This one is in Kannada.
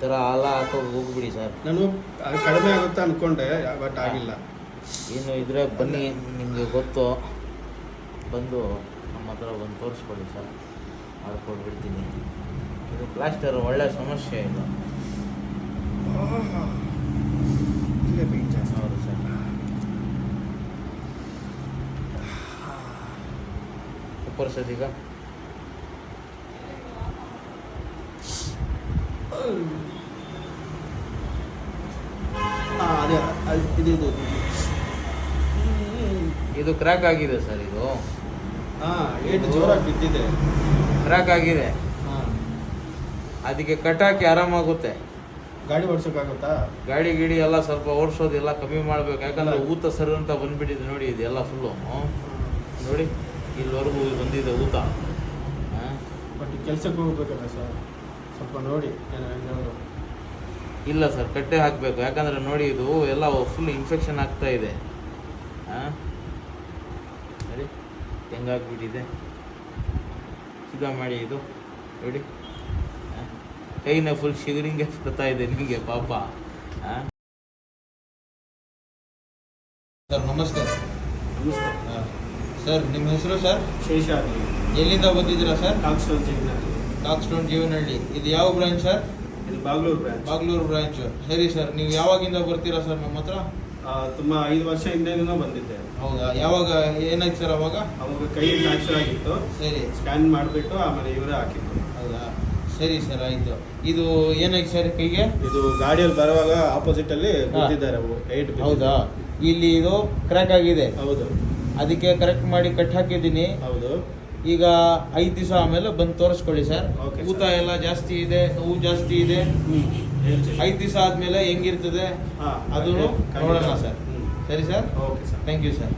ಥರ ಹಾಲ ಹಾಕೋಗಿ ಹೋಗ್ಬಿಡಿ ಸರ್. ನಾನು ಅದು ಕಡಿಮೆ ಆಗುತ್ತೆ ಅಂದ್ಕೊಂಡೆ, ಬಟ್ ಆಗಿಲ್ಲ. ಏನು ಇದ್ರೆ ಬನ್ನಿ, ನಿಮಗೆ ಗೊತ್ತು, ಬಂದು ನಮ್ಮ ಹತ್ರ ಬಂದು ತೋರಿಸ್ಕೊಡಿ ಸರ್, ಮಾಡ್ಕೊಡ್ಬಿಡ್ತೀನಿ. ಇದು ಪ್ಲಾಸ್ಟರ್ ಒಳ್ಳೆ ಸಮಸ್ಯೆ ಇದು. ಹೌದು ಸರ್. ಉಪ್ಪರ್ಸೋದೀಗ ಅದೇ ಇದು ಇದು ಕ್ರ್ಯಾಕ್ ಆಗಿದೆ ಸರ್. ಇದು ಏಟು ಜೋರಾಗಿ ಬಿದ್ದಿದೆ, ಕ್ರ್ಯಾಕ್ ಆಗಿದೆ. ಅದಕ್ಕೆ ಕಟ್ಟಾಕಿ ಆರಾಮಾಗುತ್ತೆ. ಗಾಡಿ ಓಡಿಸೋಕ್ಕಾಗುತ್ತಾ? ಗಾಡಿ ಗಿಡಿ ಎಲ್ಲ ಸ್ವಲ್ಪ ಓಡಿಸೋದೆಲ್ಲ ಕಮ್ಮಿ ಮಾಡ್ಬೇಕು. ಯಾಕಂದ್ರೆ ಊತ ಸರ್ ಅಂತ ಬಂದ್ಬಿಟ್ಟಿದೆ ನೋಡಿ, ಇದೆಲ್ಲ ಫುಲ್ಲು ನೋಡಿ, ಇಲ್ಲಿವರೆಗೂ ಬಂದಿದೆ ಊತ. ಬಟ್ ಕೆಲಸಕ್ಕೆ ಹೋಗ್ಬೇಕಲ್ಲ ಸರ್, ಸ್ವಲ್ಪ ನೋಡಿ. ಇಲ್ಲ ಸರ್, ಕಟ್ಟೆ ಹಾಕಬೇಕು. ಯಾಕಂದರೆ ನೋಡಿ, ಇದು ಎಲ್ಲ ಫುಲ್ ಇನ್ಫೆಕ್ಷನ್ ಆಗ್ತಾ ಇದೆ. ಸರಿ, ಹೆಂಗಾಗ್ಬಿಟ್ಟಿದೆ. ಸೀದಾ ಮಾಡಿ ಇದು ನೋಡಿ, ಕೈನ ಫುಲ್ ಶಿವರಿಂಗೆ ಬರ್ತಾ ಇದೆ ನಿಮಗೆ ಪಾಪ. ಸರ್ ನಮಸ್ತೆ. ನಮಸ್ತೆ ಸರ್, ನಿಮ್ಮ ಹೆಸರು ಸರ್? ಶೇಷಾದ್ರಿ. ಎಲ್ಲಿಂದ ಬಂದಿದ್ದೀರಾ ಸರ್? ಕಾಕ್ಸ್ಟೋನ್ ಜೀವನಹಳ್ಳಿ. ಇದು ಯಾವ ಬ್ರಾಂಚ್ ಸರ್? ಇದು ಬಾಗ್ಲೂರು ಬ್ರಾಂಚ್. ಬಾಗ್ಲೂರು ಬ್ರಾಂಚ್. ಸರಿ ಸರ್, ನೀವು ಯಾವಾಗಿಂದ ಬರ್ತೀರಾ ಸರ್ ನಮ್ಮ ಹತ್ರ? ತುಂಬ 5 ವರ್ಷ ಹಿಂದೆನೂ ಬಂದಿದ್ದೆ. ಹೌದಾ? ಯಾವಾಗ ಏನಾಯ್ತು ಸರ್ ಅವಾಗ? ಕೈ ಫ್ರಾಕ್ಚರ್ ಆಗಿತ್ತು. ಸರಿ, ಸ್ಕ್ಯಾನ್ ಮಾಡಿಬಿಟ್ಟು ಆಮೇಲೆ ಇವರೇ ಹಾಕಿತ್ತು. ಹೌದಾ? ಸರಿ ಸರ್, ಆಯಿತು. ಇದು ಏನಾಯ್ತು ಸರ್ ಕೈಗೆ? ಇದು ಗಾಡಿಯಲ್ಲಿ ಬರುವಾಗ ಆಪೋಸಿಟ್ ಅಲ್ಲಿ ಬಿದ್ದಿದ್ದಾರೆ. ಹೌದಾ? ಇಲ್ಲಿ ಇದು ಕ್ರ್ಯಾಕ್ ಆಗಿದೆ. ಹೌದು. ಅದಕ್ಕೆ ಕರೆಕ್ಟ್ ಮಾಡಿ ಕಟ್ ಹಾಕಿದ್ದೀನಿ. ಹೌದು. ಈಗ 5 ದಿವಸ ಆಮೇಲೆ ಬಂದು ತೋರಿಸ್ಕೊಳ್ಳಿ ಸರ್. ಊತ ಎಲ್ಲ ಜಾಸ್ತಿ ಇದೆ, ನೋವು ಜಾಸ್ತಿ ಇದೆ. 5 ದಿವಸ ಆದ್ಮೇಲೆ ಹೆಂಗಿರ್ತದೆ ಅದನ್ನು ನೋಡೋಣ ಸರ್. ಸರಿ sir, okay sir, thank you sir.